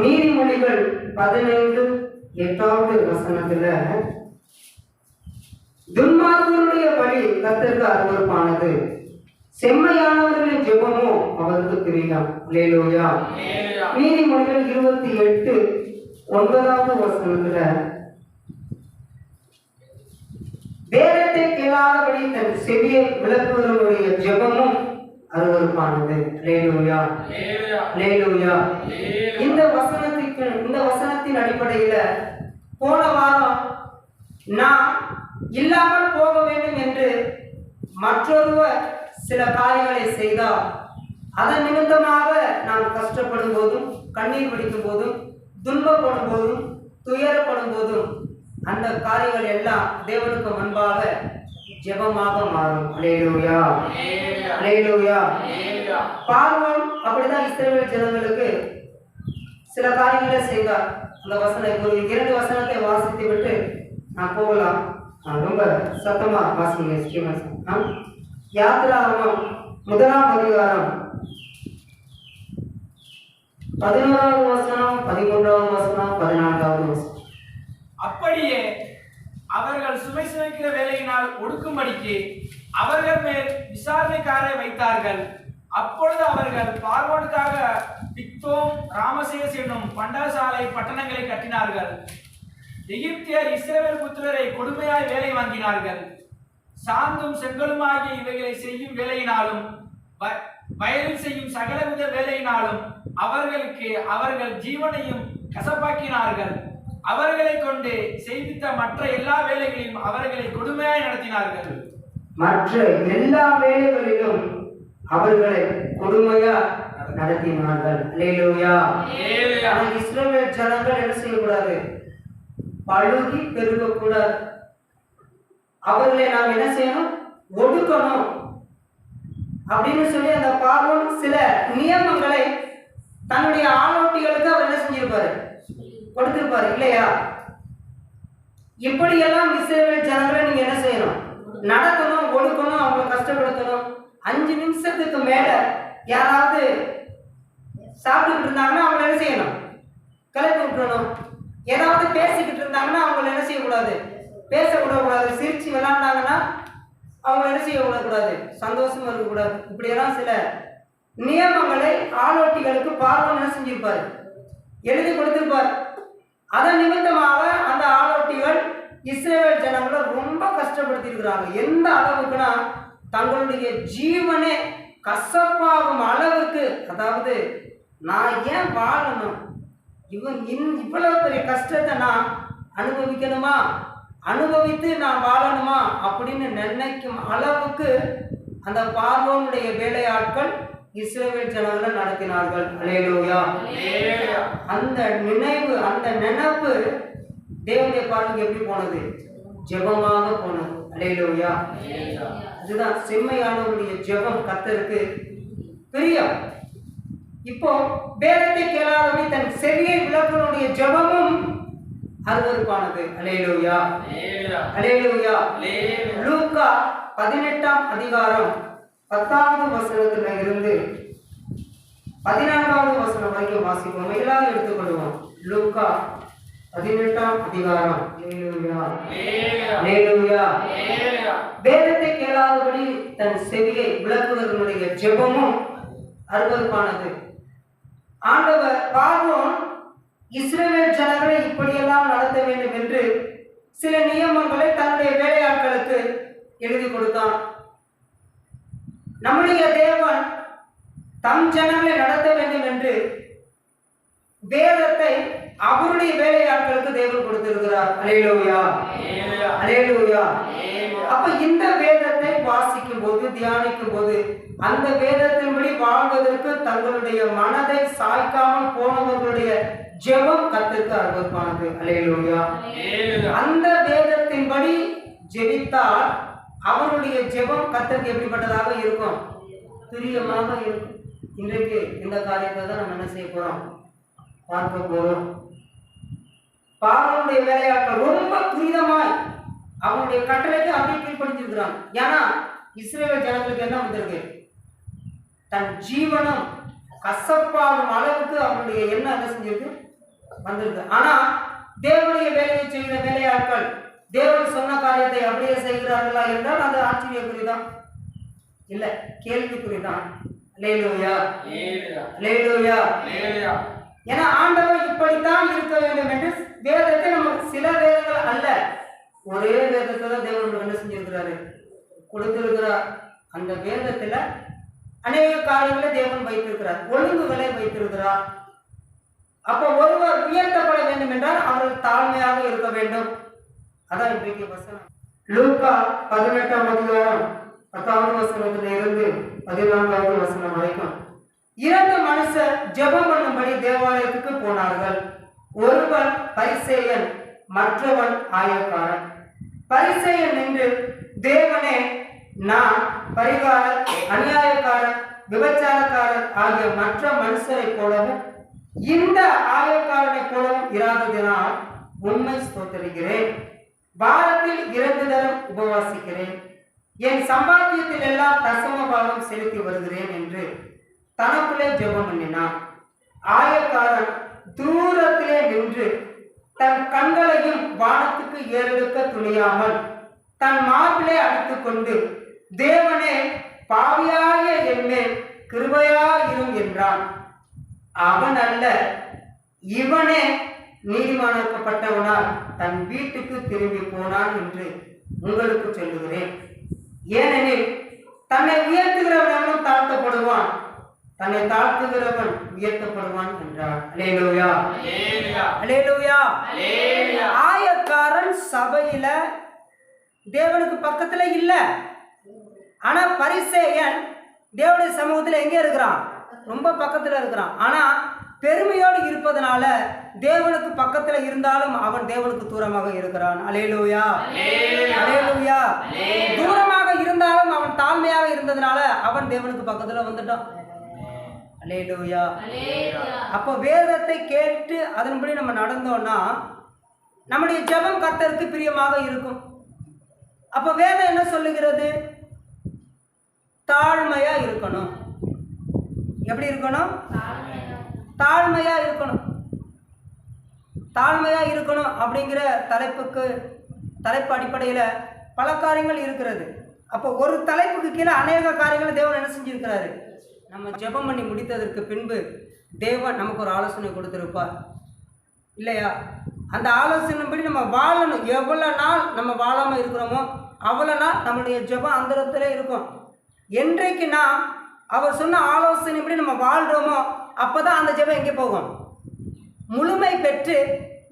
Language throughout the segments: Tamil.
நீதிமொழிகள் 15:8 வசனத்துல, துன்மார்க்கருடைய வழி கர்த்தருக்கு அருவருப்பானது, செம்மையானவர்களின் ஜெபமோ அவருக்கு பிரியம். அல்லேலூயா. நீதிமொழிகள் 28:9 வசனத்துல, வேதத்தை கேளாதபடி தன் செவியை விளக்குவதனுடைய ஜெபமும் அருவருப்பானது. அல்லேலூயா. அல்லேலூயா. இந்த வசனத்தின் அடிப்படையில போன வாரம் நான் இல்லாமல் போக வேண்டும் என்று மற்றொருவர் சில காரியங்களை செய்தால் அதன் நிமித்தமாக நாம் கஷ்டப்படும் போதும், கண்ணீர் வடிக்கும் போதும், துன்பப்படும் போதும், துயரப்படும் போதும் அந்த காரியங்கள் எல்லாம் தேவனுக்கு முன்பாக ஜெபமாக மாறும். அல்லேலூயா. அல்லேலூயா. பார்வோன் அப்படிதான் இஸ்ரவேல் ஜனங்களுக்கு சில காரியங்களை செய்தார். அந்த வசனம் ஒரு 2 வசனத்தை வாசித்து விட்டு நான் போகலாம். ரொம்ப சத்தமா வாசிங்க. யாத்திராகமம் 1ஆம் அதிகாரம் 11வது வசனம், 13வது வசனம், 14வது வசனம். அப்படியே அவர்கள் சுமை சுமைக்கிற வேலையினால் ஒடுக்கும்படிக்கு அவர்கள் மேல் விசாரணைக்காரை வைத்தார்கள். அப்பொழுது அவர்கள் பார்வோனுக்காக பித்தோம், ராமசேஸ் என்னும் பண்டசாலை பட்டணங்களை கட்டினார்கள். எகிப்தியர் இஸ்ரவேல் புத்திரரை கொடுமையாய் வேலை வாங்கினார்கள். சாந்தும் செங்கலுமாகிய இவைகளை செய்யும் வேலையினாலும் வயலில் செய்யும் சகலவித வேலையினாலும் அவர்களுக்கு அவர்கள் ஜீவனையும் கசப்பாக்கினார்கள். அவர்களை கொண்டு செய்வித்த மற்ற எல்லா வேலைகளையும் அவர்களை கொடுமையாய் நடத்தினார்கள். மற்ற எல்லா வேலைகளிலும் அவர்களை கொடுமையா நடத்தினார்கள். அல்லேலூயா. இஸ்ரவேல் ஜனங்கள் என்ன செய்யக்கூடாது? பழுகி பெருகக்கூடாது. அவர்களை நாம் என்ன செய்யணும்? ஒடுக்கணும் அப்படின்னு சொல்லி அந்த பார்வோன் சில நியமங்களை தன்னுடைய ஆளோட்டிகளுக்கு அவர் என்ன செஞ்சிருப்பாரு? கொடுத்திருப்பாரு இல்லையா? இப்படியெல்லாம் இஸ்ரவேல் ஜனங்களை நீங்க என்ன செய்யணும்? நடக்கணும், ஒடுக்கணும், அவங்களை கஷ்டப்படுத்தணும். 5 நிமிஷத்துக்கு மேல யாராவது சாப்பிட்டுக்கிட்டு இருந்தாங்கன்னா அவங்களை என்ன செய்யணும்? கிளப்பி விட்டுறணும். ஏதாவது பேசிக்கிட்டு இருந்தாங்கன்னா அவங்களை என்ன செய்யக்கூடாது? பேசக்கூடாது. சிரிச்சு விளையாண்டாங்கன்னா அவங்களை என்ன செய்யக்கூடாது? சந்தோஷமா இருக்கக்கூடாது. இப்படியெல்லாம் சில நியமங்களை ஆளோட்டிகளுக்கு பார்வோன் என்ன செஞ்சிருப்பாரு? எழுதி கொடுத்திருப்பார். அதன் நிமித்தமாக அந்த ஆளோட்டிகள் இஸ்ரவேல் ஜனங்களை ரொம்ப கஷ்டப்படுத்தி இருக்கிறாங்க. எந்த அளவுக்குன்னா தங்களுடைய ஜீவனே கசப்பாகும் அளவுக்கு. அதாவது நான் ஏன் வாழணும்? இவ்வளவு பெரிய கஷ்டத்தை நான் அனுபவிக்கணுமா? அனுபவித்து நான் வாழணுமா அப்படின்னு நினைக்கும் அளவுக்கு அந்த பார்வோனுடைய வேலையாட்கள் இஸ்ரவேல் ஜனங்களை நடத்தினார்கள். அல்லேலூயா. அந்த நினைவு, அந்த நினைப்பு தேவனுடைய பார்வைக்கு எப்படி போனது? ஜெபமாக போனது. அல்லேலூயா. அதுதான் செம்மையானவருடைய ஜெபம் கர்த்தருக்கு பிரியம். இப்போ வேதத்தை கேளாதபடி தன் செவியை விளக்குவனுடைய ஜெபமும் அருவருப்பானது. அல்லேலூயா. அல்லேலூயா. லூக்கா 18ஆம் அதிகாரம் 10வது வசனத்துல இருந்து 14வது வசனம் வரைக்கும் வாசிப்போம். எல்லாரும் எடுத்துக்கொள்வோம். லூக்கா 18ஆம் அதிகாரம். வேதத்தை கேளாதபடி தன் செவியை விளக்குவதனுடைய ஜெபமும் அருவருப்பானது. ஆண்டவர் பார்வோன் இஸ்ரவேல் ஜனங்களை இப்படியெல்லாம் நடத்த வேண்டும் என்று சில நியமங்களை தன்னுடைய வேலையாட்களுக்கு எழுதி கொடுத்தான். நம்முடைய தேவன் தம் ஜனங்களை நடத்த வேண்டும் என்று வேதத்தை அவருடைய வேலையாட்களுக்கு தேவன் கொடுத்திருக்கிறார். அல்லேலூயா. அல்லேலூயா. அப்ப இந்த வேதத்தை வாசிக்கும் போது, தியானிக்கும் போது, அந்த வேதத்தின்படி வாழ்வதற்கு தங்களுடைய மனதை சாய்க்காமல் போனவர்களுடைய ஜெபம் கர்த்தருக்கு அருவருப்பானது. அல்லேலூயா. அந்த வேதத்தின்படி ஜெபித்தால் அவருடைய ஜெபம் கர்த்தருக்கு எப்படிப்பட்டதாக இருக்கும்? பிரியமாக இருக்கும். இன்றைக்கு இந்த காரியத்தை தான் நம்ம என்ன செய்ய போறோம்? பார்க்க போறோம். பார்வோனுடைய வேலையாட்கள் ரொம்ப துரிதமாய் அவனுடைய கட்டளைக்கு அப்படியே கீழ்படிஞ்சிருக்கிறாங்க. ஏன்னா இஸ்ரவேல் ஜனங்களுக்கு என்ன வந்திருக்கு? தன் ஜீவனம் கசப்பாகும் அளவுக்கு அவருடைய எண்ணம் என்ன செஞ்சிருக்கு வந்திருக்கு. ஆனா தேவனுடைய வேலையை செய்கிற வேலையாட்கள் தேவன் சொன்ன காரியத்தை அப்படியே செய்கிறார்களா என்றால் அது ஆச்சரியக்குறிதான், இல்ல கேள்விக்குறிதான். அல்லேலூயா, அல்லேலூயா. ஏன்னா ஆண்டவர் இப்படித்தான் இருக்க வேண்டும் என்று வேதத்தை நம்ம சில வேதங்கள் அல்ல, ஒரே வேதத்தை தான் தேவன் என்ன செஞ்சிருக்கிறாரு கொடுத்திருக்கிறார். அந்த வேதத்துல அநேக காரியங்களை தேவன் வைத்திருக்கிறார், ஒழுங்குகளை வைத்திருக்கிறார். அப்ப ஒருவர் உயர்த்தப்பட வேண்டும் என்றால் அவர்கள் தாழ்மையாக இருக்க வேண்டும். அதான் இன்றைக்கு வசனம். லூக்கா 18ஆம் அதிகாரம் 10வது வசனத்துல இருந்து 14வது வசனம் வரைக்கும் 2 மனுஷர் ஜெபம் பண்ணும்படி தேவாலயத்துக்கு போனார்கள். ஒருவன் பரிசேயன், மற்றவன் ஆயக்காரன். பரிசேயன் நின்று, தேவனே, நான் பரிகாரர், அநியாயக்காரன், விபச்சாரக்காரர் ஆகிய மற்ற மனுஷரை போலவும் இந்த ஆயக்காரனை போலவும் இராததினால் உண்மை ஸ்தோத்திரிக்கிறேன். வாரத்தில் 2 தரம் உபவாசிக்கிறேன். என் சம்பாத்தியத்தில் எல்லாம் தசம பாகம் செலுத்தி வருகிறேன் என்று தனக்குள்ளே ஜெபம் பண்ணினான். ஆயக்காரன் தூரத்திலே நின்று தன் கண்களையும் வானத்துக்கு ஏறெடுக்க துணியாமல் தன் மார்பிலே அடித்துக் கொண்டு, தேவனே, பாவியாகிய என்மேல் கிருபையாயிரும் என்றான். அவன் அல்ல, இவனே நீதிமானாக்கப்பட்டவனால் தன் வீட்டுக்கு திரும்பி போனான் என்று உங்களுக்கு சொல்லுகிறேன். ஏனெனில் தன்னை உயர்த்துகிறவனும் தாழ்த்தப்படுவான், தன்னை தாழ்த்துகிறவன் உயர்த்தப்படுவான் என்றார். அல்லேலூயா, அல்லேலூயா. ஆயக்காரன் சபையில தேவனுக்கு பக்கத்துல இல்ல, ஆனா பரிசேயன் தேவனுடைய சமூகத்துல எங்க இருக்கிறான்? ரொம்ப பக்கத்துல இருக்கிறான். ஆனா பெருமையோடு இருப்பதனால தேவனுக்கு பக்கத்துல இருந்தாலும் அவன் தேவனுக்கு தூரமாக இருக்கிறான். அல்லேலூயா, அல்லேலூயா. தூரமாக இருந்தாலும் அவன் தாழ்மையாக இருந்ததுனால அவன் தேவனுக்கு பக்கத்துல வந்துட்டான். அல்லேலூயா. அப்போ வேதத்தை கேட்டு அதன்படி நம்ம நடந்தோம்னா நம்முடைய ஜெபம் கர்த்தருக்கு பிரியமாக இருக்கும். அப்ப வேதம் என்ன சொல்லுகிறது? தாழ்மையா இருக்கணும். எப்படி இருக்கணும்? தாழ்மையா இருக்கணும். தாழ்மையா இருக்கணும் அப்படிங்கிற தலைப்பு அடிப்படையில பல காரியங்கள் இருக்கிறது. அப்போ ஒரு தலைப்புக்கு கீழே அநேக காரியங்களை தேவன் என்ன செஞ்சிருக்கிறாரு? நம்ம ஜெபம் பண்ணி முடித்ததற்கு பின்பு தேவன் நமக்கு ஒரு ஆலோசனை கொடுத்திருப்பார் இல்லையா? அந்த ஆலோசனைப்படி நம்ம வாழணும். எவ்வளோ நாள் நம்ம வாழாமல் இருக்கிறோமோ அவ்வளோ நாள் நம்மளுடைய ஜெபம் அந்த இடத்துல இருக்கும். என்றைக்கு நாம் அவர் சொன்ன ஆலோசனைப்படி நம்ம வாழ்கிறோமோ அப்போ தான் அந்த ஜெபம் எங்கே போகும்? முழுமை பெற்று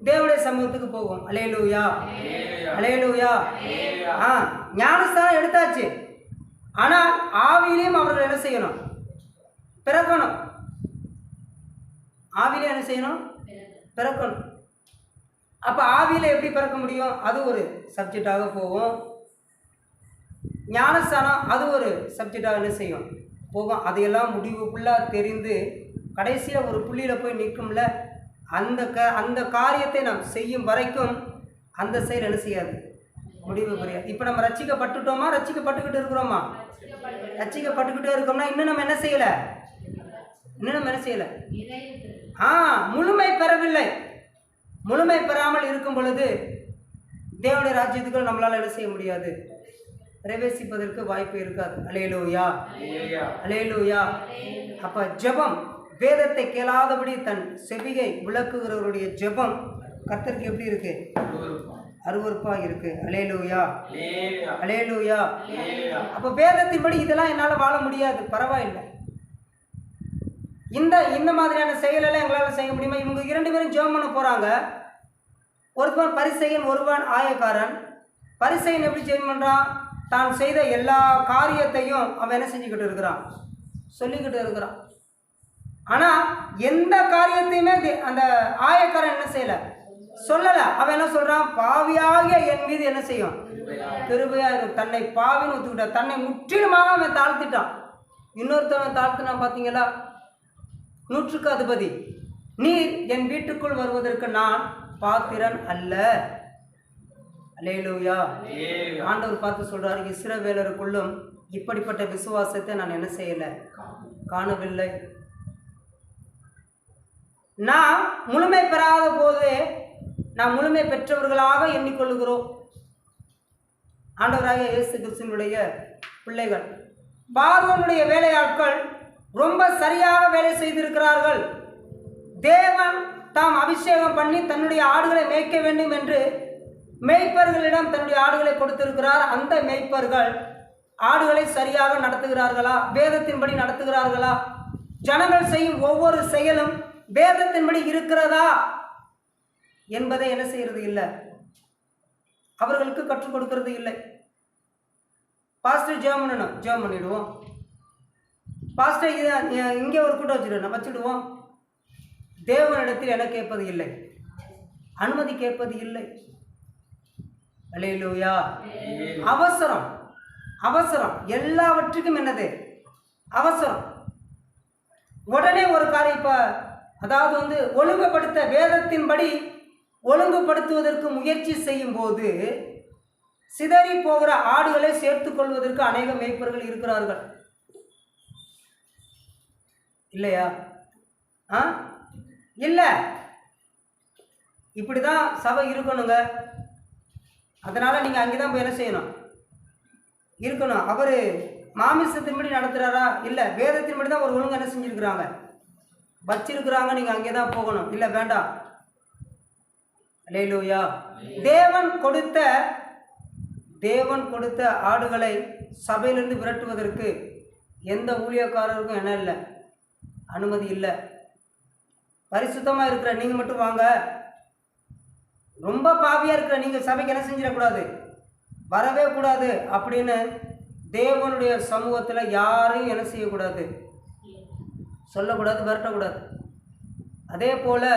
தேவனுடைய சமூகத்துக்கு போகும். அல்லேலூயா, அல்லேலூயா. ஞானஸ்தானம் எடுத்தாச்சு, ஆனால் ஆவியிலையும் அவர்கள் என்ன செய்யணும்? பிறக்கணும். ஆவியிலே என்ன செய்யணும்? பிறக்கணும். அப்போ ஆவியில் எப்படி பிறக்க முடியும்? அது ஒரு சப்ஜெக்டாக போகும். ஞானஸ்தானம் அது ஒரு சப்ஜெக்டாக என்ன செய்யும்? போகும். அதையெல்லாம் முடிவு ஃபுல்லாக தெரிந்து கடைசியில் ஒரு புள்ளியில் போய் நிற்கும்ல, அந்த காரியத்தை நாம் செய்யும் வரைக்கும் அந்த செயல் என்ன செய்யாது? முடிவு புரியாது. இப்போ நம்ம ரட்சிக்கப்பட்டுட்டோமா? ரட்சிக்கப்பட்டுக்கிட்டு இருக்கிறோமா? ரட்சிக்கப்பட்டுக்கிட்டே இருக்கோம்னா இன்னும் நம்ம என்ன செய்யலை? முழுமை பெறவில்லை. முழுமை பெறாமல் இருக்கும் பொழுது தேவனுடைய ராஜ்யத்துக்குள் நம்மளால் என்ன செய்ய முடியாது? பிரவேசிப்பதற்கு வாய்ப்பு இருக்காது. அல்லேலூயா, அல்லேலூயா. அப்ப ஜெபம், வேதத்தை கேளாதபடி தன் செவியை விளக்குகிறவருடைய ஜெபம் கர்த்தருக்கு எப்படி இருக்கு? அருவருப்பா இருக்கு. அல்லேலூயா, அல்லேலூயா. அப்ப வேதத்தின்படி இதெல்லாம் என்னால் வாழ முடியாது, பரவாயில்லை. இந்த மாதிரியான செயலெல்லாம் எங்களால் செய்ய முடியுமா? இவங்க 2 பேரும் ஜெபம் பண்ண போறாங்க. ஒருவன் பரிசேயன், ஒருவன் ஆயக்காரன். பரிசேயன் எப்படி ஜெபம் பண்றான்? தான் செய்த எல்லா காரியத்தையும் அவன் என்ன செஞ்சுக்கிட்டு இருக்கிறான்? சொல்லிக்கிட்டு இருக்கிறான். ஆனால் எந்த காரியத்தையுமே அந்த ஆயக்காரன் என்ன செய்யலை? சொல்லலை. அவன் என்ன சொல்கிறான்? பாவியாகிய என் மீது என்ன செய்யும்? கிருபையாக. தன்னை பாவின்னு ஒத்துக்கிட்டான். தன்னை முற்றிலுமாக அவன் தாழ்த்திட்டான். இன்னொருத்தவன் தாழ்த்தினான் பார்த்தீங்களா? 100க்கு அதிபதி. நீர் என் வீட்டுக்குள் வருவதற்கு நான் பாத்திரன் அல்ல. அல்லேலூயா. ஆண்டவர் பார்த்து சொல்றாரு, இஸ்ரவேலருக்குள்ளும் இப்படிப்பட்ட விசுவாசத்தை நான் என்ன செய்யலை? காணவில்லை. நாம் முழுமை பெறாத போது நாம் முழுமை பெற்றவர்களாக எண்ணிக்கொள்ளுகிறோம். ஆண்டவராகிய இயேசு கிறிஸ்துவினுடைய பிள்ளைகள், பார்வோனுடைய வேலையாட்கள் ரொம்ப சரியாக வேலை செய்திருக்கிறார்கள். தேவன் தாம் அபிஷேகம் பண்ணி தன்னுடைய ஆடுகளை மேய்க்க வேண்டும் என்று மேய்ப்பர்களிடம் தன்னுடைய ஆடுகளை கொடுத்திருக்கிறார். அந்த மேய்ப்பர்கள் ஆடுகளை சரியாக நடத்துகிறார்களா? வேதத்தின்படி நடத்துகிறார்களா? ஜனங்கள் செய்யும் ஒவ்வொரு செயலும் வேதத்தின்படி இருக்கிறதா என்பதை என்ன செய்யறது இல்லை, அவர்களுக்கு கற்றுக் கொடுக்கிறது இல்லை. பாஸ்டர் ஜெபம் பண்ணணும், ஜெபம் பண்ணிடுவோம். பாஸ்டர் இங்கே ஒரு கூட்டம் வச்சுடுவோம். தேவனிடத்தில் என கேட்பது இல்லை, அனுமதி கேட்பது இல்லை. அல்லேலூயா. அவசரம், அவசரம், எல்லாவற்றுக்கும் என்னது அவசரம். உடனே ஒரு காரியம், இப்போ அதாவது ஒழுங்குபடுத்த, வேதத்தின்படி ஒழுங்குபடுத்துவதற்கு முயற்சி செய்யும் போது சிதறி போகிற ஆடுகளை சேர்த்துக் கொள்வதற்கு அநேக மேய்ப்பர்கள் இருக்கிறார்கள், இல்லையா? இல்லை, இப்படி தான் சபை இருக்கணுங்க. அதனால் நீங்கள் அங்கே தான் போய் என்ன செய்யணும், இருக்கணும். அவர் மாமிசத்தின்படி நடத்துகிறாரா? இல்லை, வேதத்தின்படி தான் ஒரு ஒழுங்கு என்ன செஞ்சுருக்கிறாங்க, வச்சிருக்கிறாங்க. நீங்கள் அங்கே தான் போகணும். இல்லை, வேண்டாம். அல்லேலூயா. தேவன் கொடுத்த ஆடுகளை சபையிலிருந்து விரட்டுவதற்கு எந்த ஊழியக்காரருக்கும் என்ன இல்லை, அனுமதி இல்லை. பரிசுத்தமாக இருக்கிற நீங்கள் மட்டும் வாங்க, ரொம்ப பாவியாக இருக்கிற நீங்கள் சபைக்கு என்ன செஞ்சிடக்கூடாது, வரவே கூடாது அப்படின்னு தேவனுடைய சமூகத்தில் யாரையும் என்ன செய்யக்கூடாது, சொல்லக்கூடாது, விரட்டக்கூடாது. அதே போல்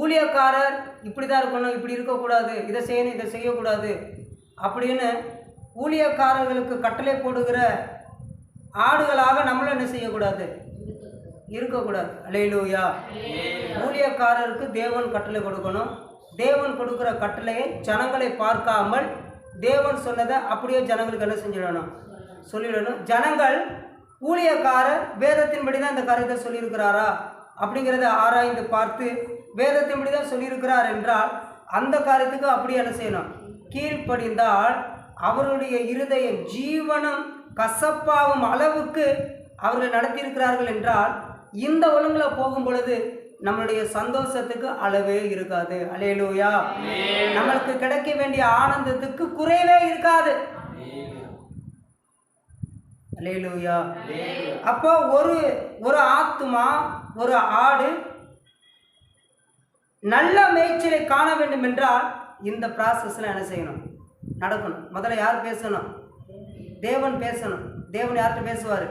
ஊழியக்காரர் இப்படி தான் இருக்கணும், இப்படி இருக்கக்கூடாது, இதை செய்யணும், இதை செய்யக்கூடாது அப்படின்னு ஊழியக்காரர்களுக்கு கட்டளை போடுகிற ஆடுகளாக நம்மளும் என்ன செய்யக்கூடாது, இருக்கக்கூடாது. அல்லேலூயா. ஊழியக்காரருக்கு தேவன் கட்டளை கொடுக்கணும். தேவன் கொடுக்குற கட்டளையை ஜனங்களை பார்க்காமல் தேவன் சொன்னதை அப்படியே ஜனங்களுக்கு என்ன செஞ்சிடணும், சொல்லிடணும். ஜனங்கள் ஊழியக்காரர் வேதத்தின்படி தான் இந்த காரியத்தை சொல்லியிருக்கிறாரா அப்படிங்கிறத ஆராய்ந்து பார்த்து வேதத்தின்படி தான் சொல்லியிருக்கிறார் என்றால் அந்த காரியத்துக்கு அப்படி என்ன செய்யணும், கீழ்ப்படிந்தால் அவருடைய இருதயம் ஜீவனம் கசப்பாகும் அளவுக்கு அவர்கள் நடத்தியிருக்கிறார்கள் என்றால் இந்த ஒழுங்கில் போகும் பொழுது நம்மளுடைய சந்தோஷத்துக்கு அளவே இருக்காது. அல்லேலூயா. நம்மளுக்கு கிடைக்க வேண்டிய ஆனந்தத்துக்கு குறைவே இருக்காது. அல்லேலூயா. அப்போ ஒரு ஆத்துமா, ஒரு ஆடு நல்ல மேய்ச்சலை காண வேண்டும் என்றால் இந்த ப்ராசஸ்ல என்ன செய்யணும், நடக்கணும். முதல்ல யார் பேசணும், தேவன் பேசணும். தேவன் யார்கிட்ட பேசுவார்,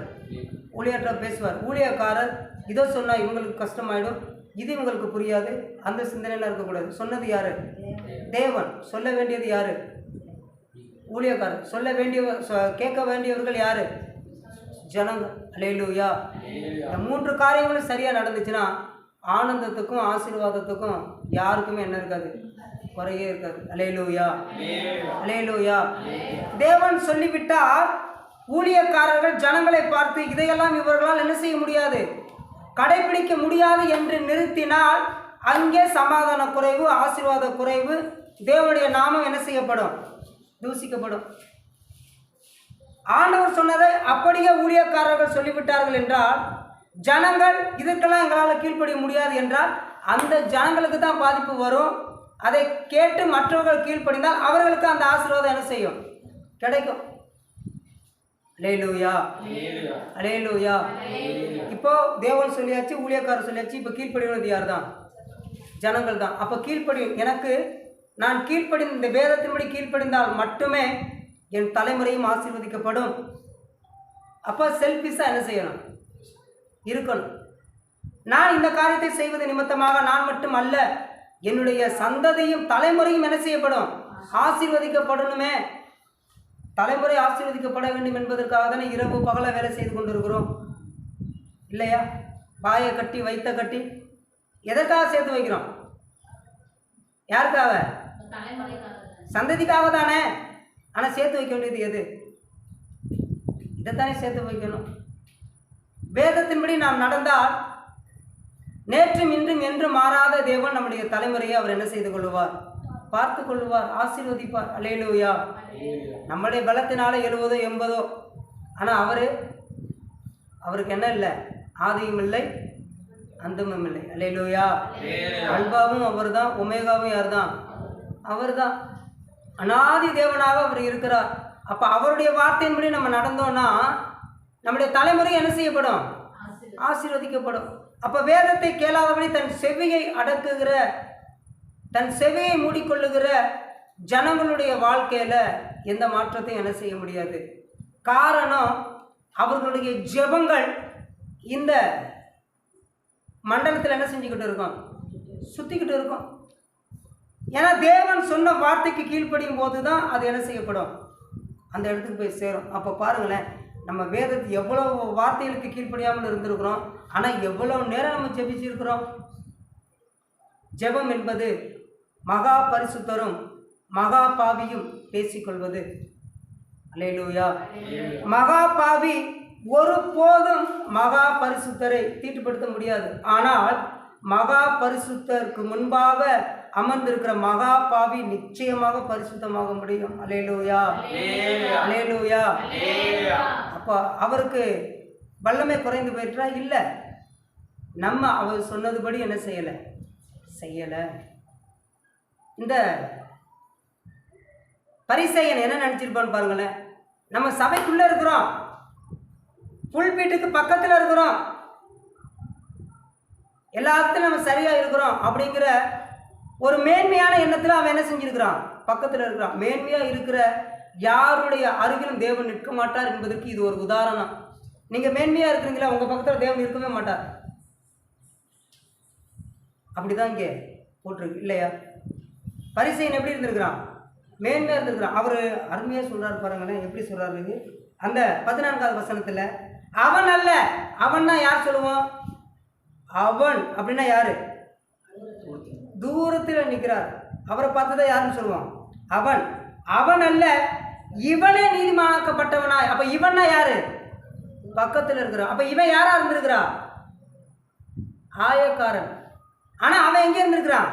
ஊழியர்கிட்ட பேசுவார். ஊழியக்காரர் இதோ சொன்னால் இவங்களுக்கு கஷ்டமாயிடும், இது இவங்களுக்கு புரியாது, அந்த சிந்தனைலாம் இருக்கக்கூடாது. சொன்னது யாரு, தேவன். சொல்ல வேண்டியது யாரு, ஊழியக்காரர். சொல்ல வேண்டிய கேட்க வேண்டியவர்கள் யாரு, ஜனங்கள். அல்லேலூயா. இந்த 3 காரியங்களும் சரியாக நடந்துச்சுன்னா ஆனந்தத்துக்கும் ஆசீர்வாதத்துக்கும் யாருக்குமே என்ன இருக்காது, குறையே இருக்காது. அல்லேலூயா. அல்லேலூயா. தேவன் சொல்லிவிட்டால் ஊழியக்காரர்கள் ஜனங்களை பார்த்து இதையெல்லாம் இவர்களால் என்ன செய்ய முடியாது, கடைபிடிக்க முடியாது என்று நிறுத்தினால் அங்கே சமாதான குறைவு, ஆசீர்வாத குறைவு, தேவனுடைய நாமம் என்ன செய்யப்படும், தூசிக்கப்படும். ஆண்டவர் சொன்னதை அப்படியே ஊழியக்காரர்கள் சொல்லிவிட்டார்கள் என்றால் ஜனங்கள் இதற்கெல்லாம் எங்களால் கீழ்ப்படிய முடியாது என்றால் அந்த ஜனங்களுக்கு தான் பாதிப்பு வரும். அதை கேட்டு மற்றவர்கள் கீழ்ப்படிந்தால் அவர்களுக்கு அந்த ஆசீர்வாதம் என்ன செய்யும், கிடைக்கும். அல்லேலூயா. அல்லேலூயா. இப்போ தேவன் சொல்லியாச்சு, ஊழியக்காரர் சொல்லியாச்சு. இப்போ கீழ்ப்படிவது யார் தான், ஜனங்கள் தான். அப்போ நான் இந்த வேதத்தின்படி கீழ்ப்படிந்தால் மட்டுமே என் தலைமுறையும் ஆசீர்வதிக்கப்படும். அப்போ செல்ஃபிஷாக என்ன செய்யணும், இருக்கணும். நான் இந்த காரியத்தை செய்வது நிமித்தமாக நான் மட்டும் அல்ல, என்னுடைய சந்ததியும் தலைமுறையும் என்ன செய்யப்படும், ஆசீர்வதிக்கப்படணுமே. தலைமுறை ஆசீர்வதிக்கப்பட வேண்டும் என்பதற்காக தானே இரவு பகல வேலை செய்து கொண்டிருக்கிறோம், இல்லையா? பாயை கட்டி வைத்த கட்டி எதற்காக சேர்த்து வைக்கிறோம், யாருக்காக, சந்ததிக்காக தானே. ஆனால் சேர்த்து வைக்க வேண்டியது எது, இதைத்தானே சேர்த்து வைக்கணும். வேதத்தின்படி நாம் நடந்தால் நேற்றும் இன்றும் என்றும் மாறாத தேவன் நம்முடைய தலைமுறையை அவர் என்ன செய்து கொள்வார்? பார்த்து கொள்வார், ஆசீர்வதிப்பார். அல்லேலூயா. நம்முடைய பலத்தினால 70 80, ஆனால் அவருக்கு என்ன இல்லை? ஆதியும் இல்லை, அந்தமும் இல்லை. அல்லேலூயா. அல்பாவும் அவர் தான், ஒமேகாவும் யார் தான்? அவர் தான். அநாதி தேவனாக அவர் இருக்கிறார். அப்போ அவருடைய வார்த்தையின்படி நம்ம நடந்தோம்னா நம்முடைய தலைமுறை என்ன செய்யப்படும்? ஆசீர்வதிக்கப்படும். அப்போ வேதத்தை கேளாதபடி தன் செவியை அடக்குகிற, தன் செவியை மூடிக்கொள்ளுகிற ஜனங்களுடைய வாழ்க்கையில் எந்த மாற்றத்தையும் என்ன செய்ய முடியாது. காரணம், அவர்களுடைய ஜெபங்கள் இந்த மண்டலத்தில் என்ன செஞ்சுக்கிட்டு இருக்கோம்? சுற்றிக்கிட்டு இருக்கோம். ஏன்னா தேவன் சொன்ன வார்த்தைக்கு கீழ்ப்படியும் போது தான் அது என்ன செய்யப்படும்? அந்த இடத்துக்கு போய் சேரும். அப்போ பாருங்களேன், நம்ம வேதத்தை எவ்வளோ வார்த்தைகளுக்கு கீழ்ப்படியாமல் இருந்திருக்கிறோம், ஆனால் எவ்வளோ நேரம் நம்ம ஜெபிச்சிருக்கிறோம். ஜெபம் என்பது மகா பரிசுத்தரும் மகா பாவியும் பேசிக்கொள்வது. அல்லேலூயா. மகா பாவி ஒருபோதும் மகா பரிசுத்தரை தீட்டுப்படுத்த முடியாது. ஆனால் மகா பரிசுத்தருக்கு முன்பாக அமர்ந்திருக்கிற மகா பாவி நிச்சயமாக பரிசுத்தமாக முடியும். அல்லேலூயா. அல்லேலூயா. அப்போ அவருக்கு வல்லமை குறைந்து போயிட்டா? இல்லை, நம்ம அவர் சொன்னதுபடி என்ன செய்யலை. இந்த பரிசேயன் என்ன நினச்சிருப்பான்னு பாருங்களேன். நம்ம சபைக்குள்ளே இருக்கிறோம், புல்பீட்டுக்கு பக்கத்தில் இருக்கிறோம், எல்லாத்துலையும் நம்ம சரியாக இருக்கிறோம் அப்படிங்கிற ஒரு மேன்மையான எண்ணத்தில் அவன் என்ன செஞ்சிருக்கிறான்? பக்கத்தில் இருக்கிறான். மேன்மையாக இருக்கிற யாருடைய அருகிலும் தேவன் நிற்க மாட்டார் என்பதற்கு இது ஒரு உதாரணம். நீங்கள் மேன்மையாக இருக்கிறீங்களா, உங்கள் பக்கத்தில் தேவன் இருக்கவே மாட்டார். அப்படிதான் இங்கே போட்டிருக்கு இல்லையா? பரிசேயன் எப்படி இருந்திருக்கிறான்? மேன்மையாக இருந்திருக்கிறான். அவர் அருமையாக சொல்கிறார் பாருங்களேன். எப்படி சொல்கிறாரு? அந்த 14வது வசனத்தில் அவன் அல்ல, அவன்னா யார் சொல்லுவோம்? அவன் அப்படின்னா யாரு? தூரத்தில் நிற்கிறார், அவரை பார்த்துதான் யாருன்னு சொல்லுவோம்? அவன் அல்ல, இவனே நீதிமானாக்கப்பட்டவனாய். அப்ப இவன்னா யாரு? பக்கத்தில் இருக்கிறான். அப்ப இவன் யாரா இருந்திருக்கிறா? ஆயக்காரன். ஆனா அவன் எங்கே இருந்திருக்கிறான்?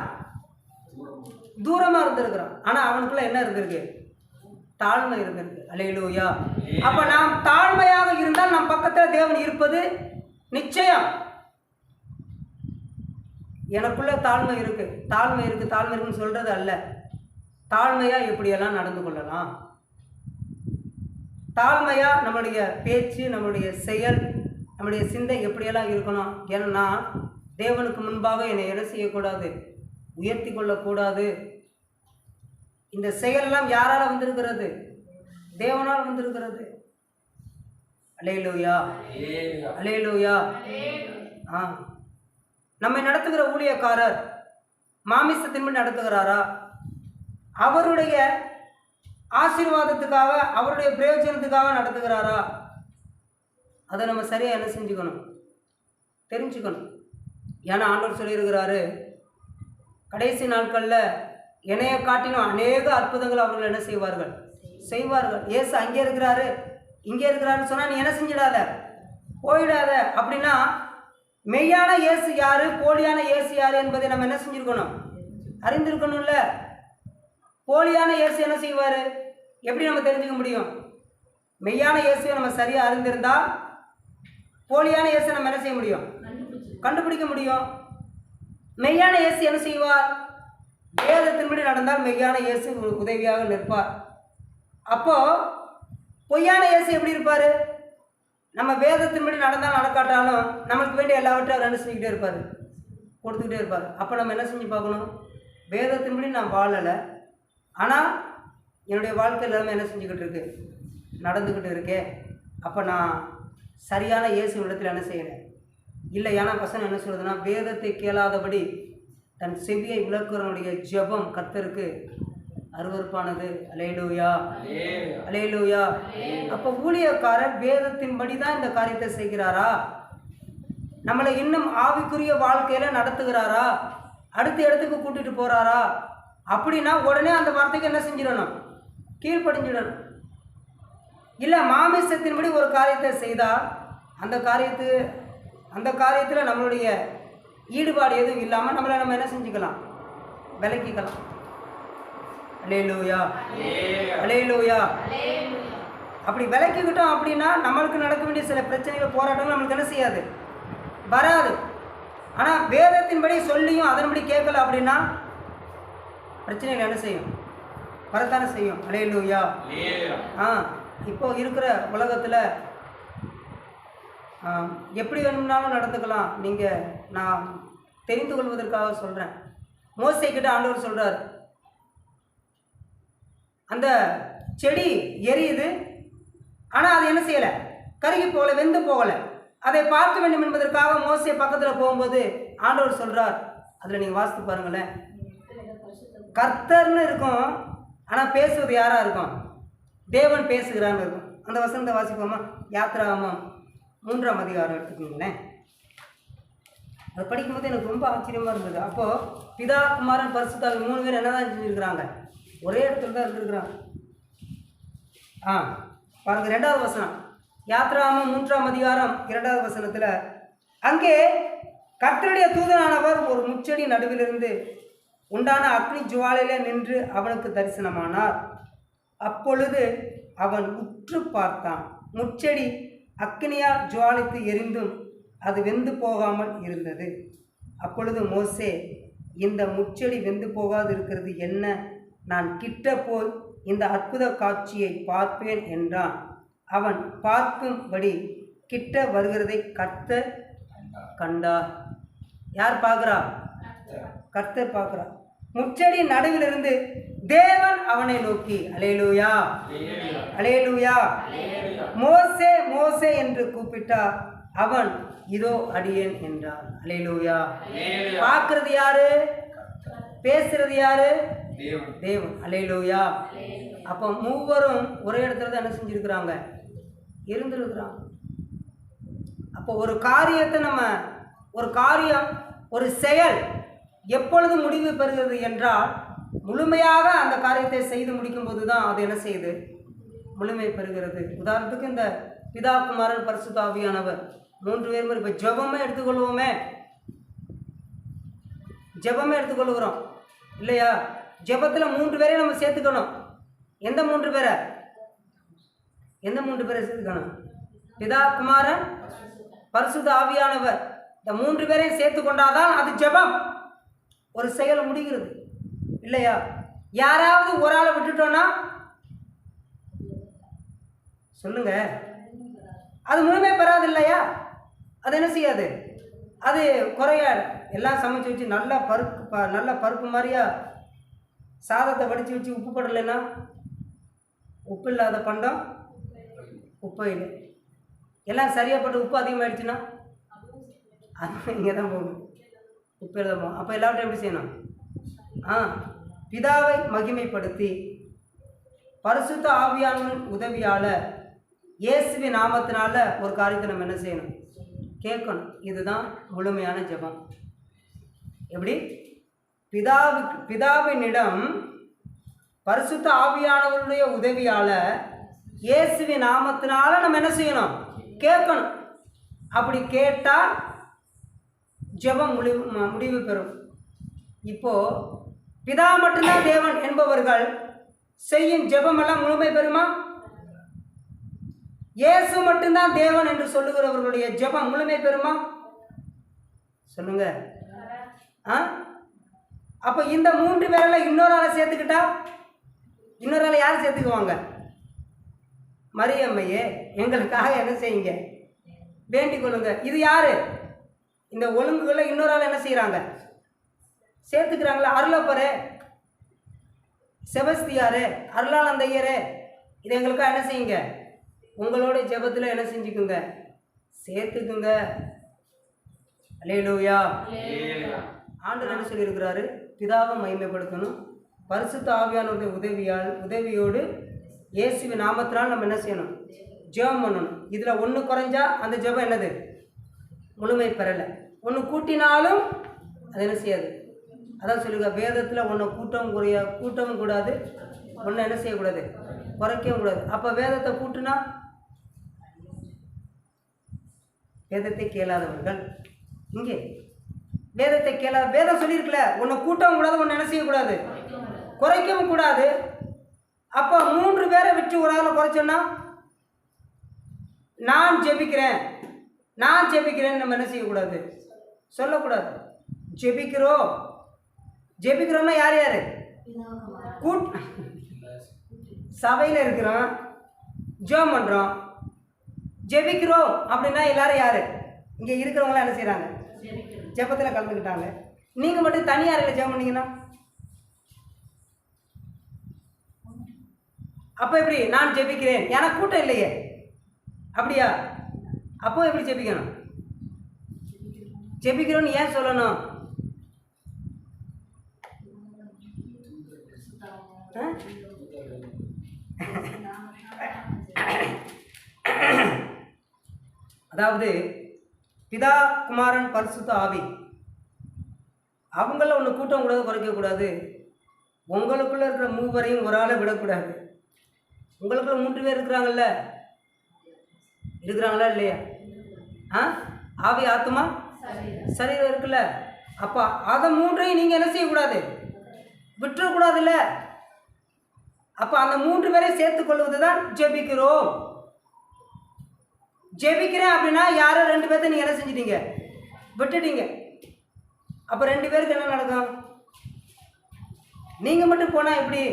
தூரமா இருந்திருக்கிறான். ஆனா அவனுக்குள்ள என்ன இருந்திருக்கு? தாழ்மை இருந்திருக்கு. அல்லேலூயா. அப்ப நாம் தாழ்மையாக இருந்தால் நம் பக்கத்தில் தேவன் இருப்பது நிச்சயம். எனக்குள்ள தாழ்மை இருக்குன்னு சொல்றது அல்ல. தாழ்மையா எப்படியெல்லாம் நடந்து கொள்ளலாம், தாழ்மையா நம்மளுடைய பேச்சு, நம்மளுடைய செயல், நம்முடைய சிந்தை எப்படியெல்லாம் இருக்கணும். ஏன்னா தேவனுக்கு முன்பாக என்னை என்ன செய்யக்கூடாது? உயர்த்தி கொள்ளக்கூடாது. இந்த செயலெல்லாம் யாரால் வந்திருக்கிறது? தேவனால் வந்திருக்கிறது. அல்லேலூயா. அல்லேலூயா. நம்மை நடத்துகிற ஊழியக்காரர் மாமிசத்தின்படி நடத்துகிறாரா? அவருடைய ஆசீர்வாதத்துக்காக, அவருடைய பிரயோஜனத்துக்காக நடத்துகிறாரா? அதை நம்ம சரியாக என்ன செஞ்சுக்கணும்? தெரிஞ்சுக்கணும். ஏன்னா ஆண்டவர் சொல்லியிருக்கிறாரு, கடைசி நாட்களில் என்னைய காட்டிலும் அநேக அற்புதங்கள் அவர்கள் என்ன செய்வார்கள். இயேசு அங்கே இருக்கிறாரு, இங்கே இருக்கிறாருன்னு சொன்னால் நீ என்ன செஞ்சிடாத, போயிடாத. அப்படின்னா மெய்யான இயேசு யாரு, போலியான இயேசு யாரு என்பதை நம்ம என்ன செஞ்சுருக்கணும்? அறிந்திருக்கணும்ல. போலியான இயேசு என்ன செய்வார்? எப்படி நம்ம தெரிஞ்சுக்க முடியும்? மெய்யான இயேசுவை நம்ம சரியாக அறிந்திருந்தால் போலியான இயேசு நம்ம என்ன செய்ய முடியும்? கண்டுபிடிக்க முடியும். மெய்யான இயேசு என்ன செய்வார்? வேதத்தின்படி நடந்தால் மெய்யான இயேசு உதவியாக நிற்பார். அப்போ பொய்யான இயேசு எப்படி இருப்பார்? நம்ம வேதத்தின்படி நடந்தால் நடக்காட்டாலும் நமக்கு வேண்டிய எல்லாவற்றையும் அவர் என்ன செஞ்சுக்கிட்டே இருப்பார், கொடுத்துக்கிட்டே இருப்பார். அப்போ நம்ம என்ன செஞ்சு பார்க்கணும்? வேதத்தின்படி நான் வாழலை, ஆனால் என்னுடைய வாழ்க்கையில் எல்லாமே என்ன செஞ்சுக்கிட்டு இருக்கு, நடந்துக்கிட்டு இருக்கே. அப்போ நான் சரியான இயேசு இடத்துல என்ன செய்யலை இல்லை. ஏன்னா வசனம் என்ன சொல்லுதுன்னா, வேதத்தை கேளாதபடி தன் செவியை விளக்குறவனுடைய ஜெபம் கர்த்தருக்கு அருவருப்பானது. அல்லேலூயா. அல்லேலூயா. அப்போ ஊழியக்காரர் வேதத்தின்படி தான் இந்த காரியத்தை செய்கிறாரா? நம்மளை இன்னும் ஆவிக்குரிய வாழ்க்கையில நடத்துகிறாரா? அடுத்த இடத்துக்கு கூட்டிட்டு போறாரா? அப்படின்னா உடனே அந்த வார்த்தைக்கு என்ன செஞ்சிடணும்? கீழ்ப்படிஞ்சிடணும். இல்லை மாமிசத்தின்படி ஒரு காரியத்தை செய்தால் அந்த காரியத்தில் நம்மளுடைய ஈடுபாடு எதுவும் இல்லாமல் நம்மளை நம்ம என்ன செஞ்சுக்கலாம், விலக்கிக்கலாம். அல்லேலூயா, அல்லேலூயா. அப்படி விலக்கிக்கிட்டோம் அப்படின்னா நம்மளுக்கு நடக்க வேண்டிய சில பிரச்சனைகள், போராட்டங்கள் நம்மளுக்கு என்ன செய்யாது, வராது. ஆனால் வேதத்தின்படி சொல்லியும் அதன்படி கேட்கல அப்படின்னா பிரச்சனைகள் என்ன செய்யும், வரத்தானே செய்யும். அல்லேலூயா. இப்போ இருக்கிற உலகத்தில் எப்படி வேணும்னாலும் நடந்துக்கலாம். நீங்கள், நான் தெரிந்து கொள்வதற்காக சொல்கிறேன். மோசே கிட்ட ஆண்டவர் சொல்கிறார், அந்த செடி எரியுது, ஆனால் அது என்ன செய்யலை, கருகி போகலை, வெந்து போகலை. அதை பார்க்க வேண்டும் என்பதற்காக மோசே பக்கத்தில் போகும்போது ஆண்டவர் சொல்கிறார், அதில் நீங்கள் வாசித்து பாருங்களேன், கர்த்தர்னு இருக்கும், ஆனால் பேசுவது யாராக இருக்கும், தேவன் பேசுகிறான்னு இருக்கும். அந்த வசனத்தை வாசிப்போமா? யாத்திராகமம் 3ஆம் அதிகாரம் எடுத்துக்கோங்களேன். அதை படிக்கும்போது எனக்கு ரொம்ப ஆச்சரியமாக இருந்தது. அப்போது பிதா, குமாரன், பரிசுத்த ஆவி 3 பேர் என்ன தான் செஞ்சுருக்கிறாங்க, ஒரே இடத்துல தான் இருந்துருக்குறாங்க. பாருங்கள், 2வது வசனம், யாத்திராகமம் 3ஆம் அதிகாரம் 2வது வசனத்தில், அங்கே கர்த்தருடைய தூதனானவர் ஒரு முச்செடி நடுவிலிருந்து உண்டான அக்னி ஜுவாலையிலே நின்று அவனுக்கு தரிசனமானார். அப்பொழுது அவன் உற்று பார்த்தான், முச்செடி அக்னியால் ஜுவாலித்து எரிந்தும் அது வெந்து போகாமல் இருந்தது. அப்பொழுது மோசே, இந்த முச்செடி வெந்து போகாது இருக்கிறது என்ன? நான் கிட்ட போய் இந்த அற்புத காட்சியை பார்ப்பேன் என்றான். அவன் பார்க்கும்படி கிட்ட வருகிறதை கர்த்தர் கண்டார். யார் பார்க்கிறா? கர்த்தர் பார்க்கிறார். முச்செடி நடுவிலிருந்து தேவன் அவனை நோக்கி, அல்லேலூயா, அல்லேலூயா, மோசே, மோசே என்று கூப்பிட்டார். அவன், இதோ அடியேன் என்றார். அல்லேலூயா. பார்க்கிறது யாரு, பேசுறது யாரு? தேவன். அல்லேலூயா. அப்போ மூவரும் ஒரே இடத்துல தான் என்ன செஞ்சிருக்கிறாங்க, இருந்திருக்கிறாங்க. அப்போ ஒரு காரியத்தை நம்ம, ஒரு காரியம், ஒரு செயல் எப்பொழுது முடிவு பெறுகிறது என்றால், முழுமையாக அந்த காரியத்தை செய்து முடிக்கும் போது தான் அது என்ன செய்யுது, முழுமை பெறுகிறது. உதாரணத்துக்கு இந்த பிதா, குமாரன், பரிசுத்த ஆவியானவர் 3 பேர். இப்போ ஜெபமே எடுத்துக்கொள்வோமே, ஜெபமே எடுத்துக்கொள்கிறோம் இல்லையா? ஜெபத்தில் 3 பேரையும் நம்ம சேர்த்துக்கணும். எந்த 3 பேரை? எந்த 3 பேரை சேர்த்துக்கணும்? பிதா, குமாரன், பரிசுத்த ஆவியானவர். இந்த 3 பேரையும் சேர்த்து கொண்டாதான் அது ஜெபம், ஒரு செயல் முடிகிறது இல்லையா? யாராவது ஒரு ஆளை விட்டுட்டோன்னா சொல்லுங்க, அது முழுமை பெறாது இல்லையா? அது என்ன செய்யாது, அது குறையாது. எல்லாம் சமைச்சு வச்சு நல்ல பருப்பு மாதிரியா சாதத்தை வடித்து வச்சு உப்பு போடலைன்னா, உப்பு இல்லாத பண்டம் உப்பு இல்லை. எல்லாம் சரியாக போட்டு உப்பு அதிகமாகிடுச்சுன்னா அது இங்கே தான் போகும், உப்பு எழுத போகும். அப்போ எல்லாவற்றையும் எப்படி செய்யணும்? பிதாவை மகிமைப்படுத்தி பரிசுத்த ஆவியானவரின் உதவியால் இயேசுவின் நாமத்தினால ஒரு காரியத்தை நம்ம என்ன செய்யணும்? கேட்கணும். இதுதான் முழுமையான ஜெபம். எப்படி? பிதாவினிடம் பரிசுத்த ஆவியானவருடைய உதவியால் இயேசுவின் நாமத்தினால நம்ம என்ன செய்யணும்? கேட்கணும். அப்படி கேட்டால் ஜெபம் முடிவு பெறும். இப்போது பிதா மட்டும்தான் தேவன் என்பவர்கள் செய்யும் ஜெபம் எல்லாம் முழுமை பெறுமா? இயேசு மட்டும்தான் தேவன் என்று சொல்லுகிறவர்களுடைய ஜெபம் முழுமை பெறுமா? சொல்லுங்க. அப்போ இந்த 3 பேரில் இன்னொரு ஆளை சேர்த்துக்கிட்டா, இன்னொரு ஆளை யார் சேர்த்துக்குவாங்க? மரியம்மையே, எங்களுக்காக என்ன செய்யுங்க, வேண்டிக் கொள்ளுங்க. இது யாரு? இந்த ஒழுங்குகளை இன்னொரு ஆள் என்ன செய்கிறாங்க, சேர்த்துக்கிறாங்களா? அருளப்பரே, செபஸ்தியாரே, அருளானந்தையரே, இது எங்களுக்காக என்ன செய்யுங்க, உங்களோட ஜெபத்தில் என்ன செஞ்சுக்குங்க, சேர்த்துக்குங்க. அல்லேலூயா. ஆண்டவர் என்ன சொல்லியிருக்கிறாரு? பிதாவை மகிமைப்படுத்தணும், பரிசுத்த ஆவியானவருடைய உதவியோடு இயேசுவின் நாமத்தினால் நம்ம என்ன செய்யணும்? ஜெபம் பண்ணணும். இதில் ஒன்று குறைஞ்சா அந்த ஜெபம் என்னது? முழுமை பெறலை. ஒன்று கூட்டினாலும் அது என்ன செய்யாது. அதான் சொல்லுங்க, வேதத்தில் ஒன்று கூட்டவும் கூடாது, ஒன்று என்ன செய்யக்கூடாது, குறைக்கவும் கூடாது. அப்போ வேதத்தை கூட்டினா வேதத்தை கேளாதவர்கள். இங்கே வேதத்தை கேளாத. வேதம் சொல்லியிருக்கல, உன்னை கூட்டவும் கூடாது, உன்னை என்ன செய்யக்கூடாது, குறைக்கவும் கூடாது. அப்போ 3 பேரை விட்டு ஒரு ஆளை குறைச்சோன்னா, நான் ஜெபிக்கிறேன் நம்ம என்ன செய்யக்கூடாது, சொல்லக்கூடாது. ஜெபிக்கிறோம்னா யார் யார்? சபையில் இருக்கிறோம், ஜெபம் பண்ணுறோம். ஜெபிக்கிறோம் அப்படின்னா எல்லாரும் யார்? இங்கே இருக்கிறவங்களாம் என்ன செய்கிறாங்க? ஜெபத்தில் கலந்துக்கிட்டாங்க. நீங்கள் மட்டும் தனியார் இல்லை ஜெபம் பண்ணீங்கன்னா அப்போ எப்படி? நான் ஜெபிக்கிறேன், எனக்கு கூட்டம் இல்லையே, அப்படியா? அப்போ எப்படி ஜெபிக்கணும்? ஜெபிக்கிறோன்னு ஏன் சொல்லணும்? அதாவது பிதா, குமாரன், பரிசுத்த ஆவி, அவங்கள ஒன்று கூட்டம் கூடாது, குறைக்கக்கூடாது. உங்களுக்குள்ளே இருக்கிற மூவரையும் ஒரு ஆளை விடக்கூடாது. உங்களுக்குள்ள 3 பேர் இருக்கிறாங்களா இல்லையா? ஆவி, ஆத்மா, சரீரம் இருக்குல்ல. அப்போ அதை 3ஐயும் நீங்கள் என்ன செய்யக்கூடாது, விட்டுறக்கூடாதுல்ல. அப்போ அந்த 3 பேரையும் சேர்த்துக்கொள்வது தான் ஜெபிக்கிறோம். ஜெபிக்கிறேன் அப்படின்னா யாரோ 2 பேர்த்த நீங்கள் என்ன செஞ்சிட்டீங்க, விட்டுட்டீங்க. அப்போ 2 பேருக்கு என்ன நடக்கும்? நீங்கள் மட்டும் போனால் எப்படி?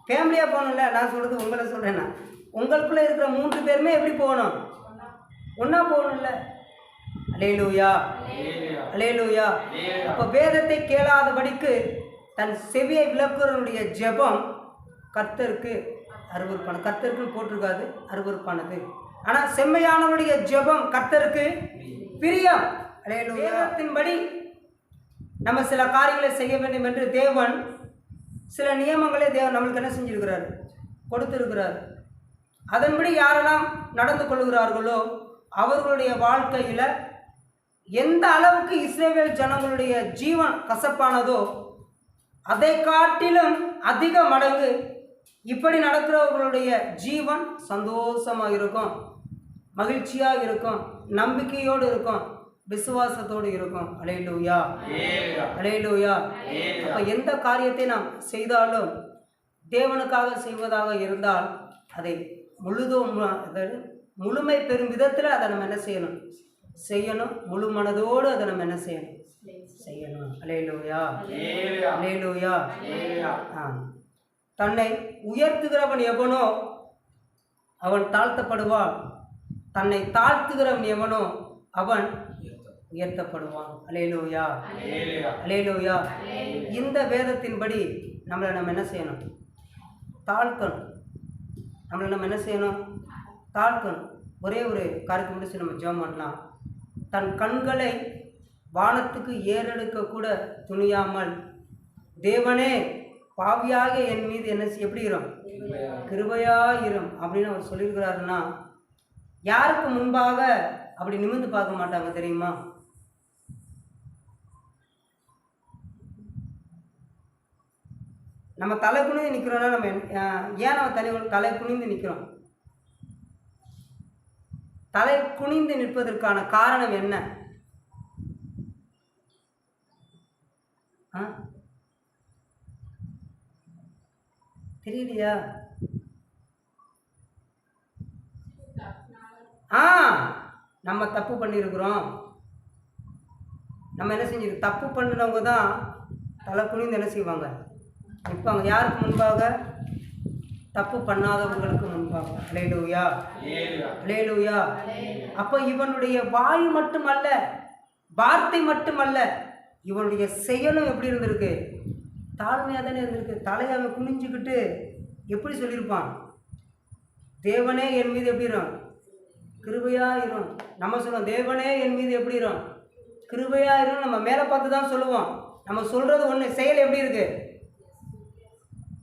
ஃபேமிலியாக போகணும்ல. நான் சொல்கிறது உங்களை சொல்கிறேன்னா, உங்களுக்குள்ளே இருக்கிற 3 பேருமே எப்படி போகணும்? ஒன்றா போகணும்ல. அல்லேலூயா, அல்லேலூயா. அப்போ வேதத்தை கேளாதபடிக்கு தன் செவியை விளக்குறவனுடைய ஜெபம் கர்த்தருக்கு அருவருப்பானது. கர்த்தருக்குன்னு போட்டிருக்காது, அருவருப்பானது. ஆனால் செம்மையானவனுடைய ஜெபம் கர்த்தருக்கு பிரியம். அல்லேலூயா. வேதத்தின்படி நம்ம சில காரியங்களை செய்ய வேண்டும் என்று தேவன் சில நியமங்களே தேவன் நம்மளுக்கு என்ன செஞ்சிருக்கிறார், கொடுத்திருக்கிறார். அதன்படி யாரெல்லாம் நடந்து கொள்கிறார்களோ அவர்களுடைய வாழ்க்கையில் எந்த அளவுக்கு இஸ்ரவேல் ஜனங்களுடைய ஜீவன் கசப்பானதோ அதை காட்டிலும் அதிக மடங்கு இப்படி நடக்கிறவர்களுடைய ஜீவன் சந்தோஷமாக இருக்கும், மகிழ்ச்சியாக இருக்கும், நம்பிக்கையோடு இருக்கும், விசுவாசத்தோடு இருக்கும். அல்லேலூயா, அல்லேலூயா. அப்போ எந்த காரியத்தை நாம் செய்தாலும் தேவனுக்காக செய்வதாக இருந்தால் அதை முழுமை பெறும் விதத்தில் அதை நம்ம என்ன செய்யணும், முழு மனதோடு அதை நம்ம என்ன செய்யணும். அல்லேலூயா, அல்லேலூயா. தன்னை உயர்த்துகிறவன் எவனோ அவன் தாழ்த்தப்படுவான், தன்னை தாழ்த்துகிறவன் எவனோ அவன் உயர்த்தப்படுவான். அல்லேலூயா, அல்லேலூயா. இந்த வேதத்தின்படி நம்ம என்ன செய்யணும், தாழ்த்தணும். நம்ம என்ன செய்யணும், தாழ்த்தணும். ஒரே ஒரு காரியத்தை முடிச்சு நம்ம ஜெபம் பண்ணலாம். தன் கண்களை வானத்துக்கு ஏறெடுக்க கூட துணியாமல், தேவனே பாவியாக என் மீது என்ன எப்படி இரும், கிருபையாயிரும் அப்படின்னு அவர் சொல்லியிருக்கிறாருன்னா யாருக்கு முன்பாக அப்படி நிமிர்ந்து பார்க்க மாட்டாங்க தெரியுமா? நம்ம தலை குனிந்து நிற்கிறோன்னா நம்ம ஏன் நம்ம தலை குனிந்து நிற்கிறோம்? தலை குனிந்து நிற்பதற்கான காரணம் என்ன? தெரியலையா? நம்ம தப்பு பண்ணியிருக்கிறோம். நம்ம என்ன செஞ்சிருக்கோம், தப்பு பண்ணினவங்க தான் தலை குனிந்து என்ன செய்வாங்க, நிற்பாங்க. யாருக்கு முன்பாக? தப்பு பண்ணாதவங்களுக்கு முன்பாக. அல்லேலூயா, அல்லேலூயா. அப்போ இவனுடைய வாய் மட்டுமல்ல, வார்த்தை மட்டுமல்ல, இவனுடைய செயலும் எப்படி இருந்திருக்கு, தாழ்மையாக தானே இருந்திருக்கு. தலையை அவன் குனிஞ்சுக்கிட்டு எப்படி சொல்லியிருப்பான், தேவனே என் மீது எப்படி இருக்கும், கிருபையாயிரும். நம்ம சொல்லுவோம், தேவனே என் மீது எப்படி இருக்கும், கிருபையாயிரும். நம்ம மேலே பார்த்து தான் சொல்லுவோம். நம்ம சொல்கிறது ஒன்று, செயல் எப்படி இருக்கு,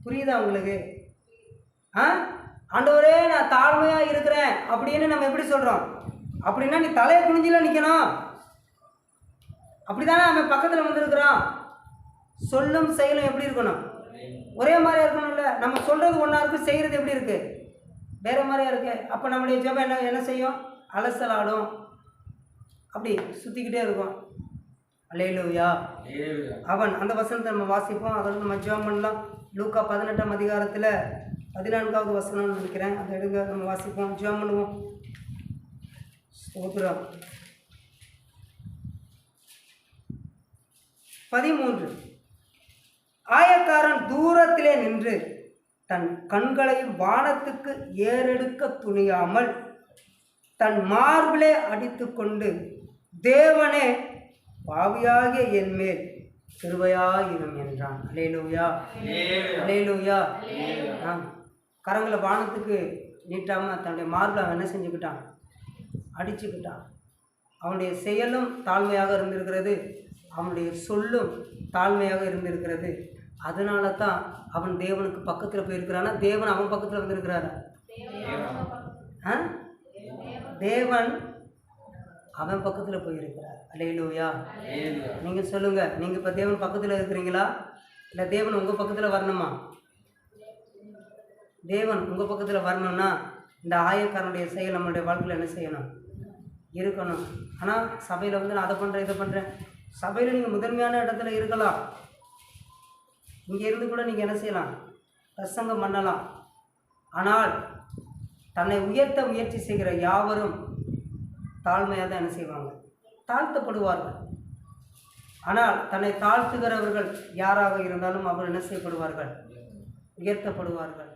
புரியுதா உங்களுக்கு? ஆண்டவரே நான் தாழ்மையாக இருக்கிறேன் அப்படின்னு நம்ம எப்படி சொல்கிறோம்? அப்படின்னா நீ தலையை குனிஞ்சில நிற்கணும். அப்படி தானே அவன் பக்கத்தில் வந்துருக்குறான். சொல்லும் செயலும் எப்படி இருக்கணும், ஒரே மாதிரியா இருக்கணும்ல. நம்ம சொல்கிறது ஒன்றா இருக்குது, செய்கிறது எப்படி இருக்குது, வேறு மாதிரியா இருக்குது. அப்போ நம்முடைய ஜெபம் என்ன செய்யும், அலசல் ஆடும், அப்படி சுற்றிக்கிட்டே இருக்கும். அல்லேலூயா. அவன் அந்த வசனத்தை நம்ம வாசிப்போம். அதோட நம்ம ஜெபம் பண்ணலாம். லூக்கா 18ஆம் அதிகாரத்தில் 14வது வசனம்னு நினைக்கிறேன். அதை எடுங்க, நம்ம வாசிப்போம், ஜெபம் பண்ணுவோம். ஸ்தோத்திரம். 13. ஆயக்காரன் தூரத்திலே நின்று தன் கண்களை வானத்துக்கு ஏறெடுக்க துணியாமல் தன் மார்பிலே அடித்துக்கொண்டு, தேவனே, பாவியாகிய என் மேல் கிருபையாயிரும் என்றான். அல்லேலூயா, அல்லேலூயா. கரங்களை வானத்துக்கு நீட்டாமல் தன்னுடைய மார்பில் அவன் என்ன செஞ்சுக்கிட்டான்? அடிச்சுக்கிட்டான். அவனுடைய செயலும் தாழ்மையாக இருந்திருக்கிறது, அவனுடைய சொல்லும் தாழ்மையாக இருந்திருக்கிறது. அதனால தான் அவன் தேவனுக்கு பக்கத்தில் போயிருக்கிறானா? தேவன் அவன் பக்கத்தில் வந்திருக்கிறாரா? தேவன் அவன் பக்கத்தில் போயிருக்கிறார். அல்லேலூயா. நீங்கள் சொல்லுங்கள், நீங்கள் இப்போ தேவன் பக்கத்தில் இருக்கிறீங்களா, இல்லை தேவன் உங்கள் பக்கத்தில் வரணுமா? தேவன் உங்கள் பக்கத்தில் வரணும்னா இந்த ஆயக்காரனுடைய செயல் நம்மளுடைய வாழ்க்கையில் என்ன செய்யணும்? இருக்கணும். ஆனால் சபையில் வந்து நான் அதை பண்ணுறேன் இதை பண்ணுறேன். சபையில் நீங்கள் முதன்மையான இடத்துல இருக்கலாம். இங்கே இருந்து கூட நீங்கள் என்ன செய்யலாம்? பிரசங்கம் பண்ணலாம். ஆனால் தன்னை உயர்த்த முயற்சி செய்கிற யாவரும் தாழ்மையாக தான் என்ன செய்வாங்க? தாழ்த்தப்படுவார்கள். ஆனால் தன்னை தாழ்த்துகிறவர்கள் யாராக இருந்தாலும் அவர் என்ன செய்யப்படுவார்கள்? உயர்த்தப்படுவார்கள்.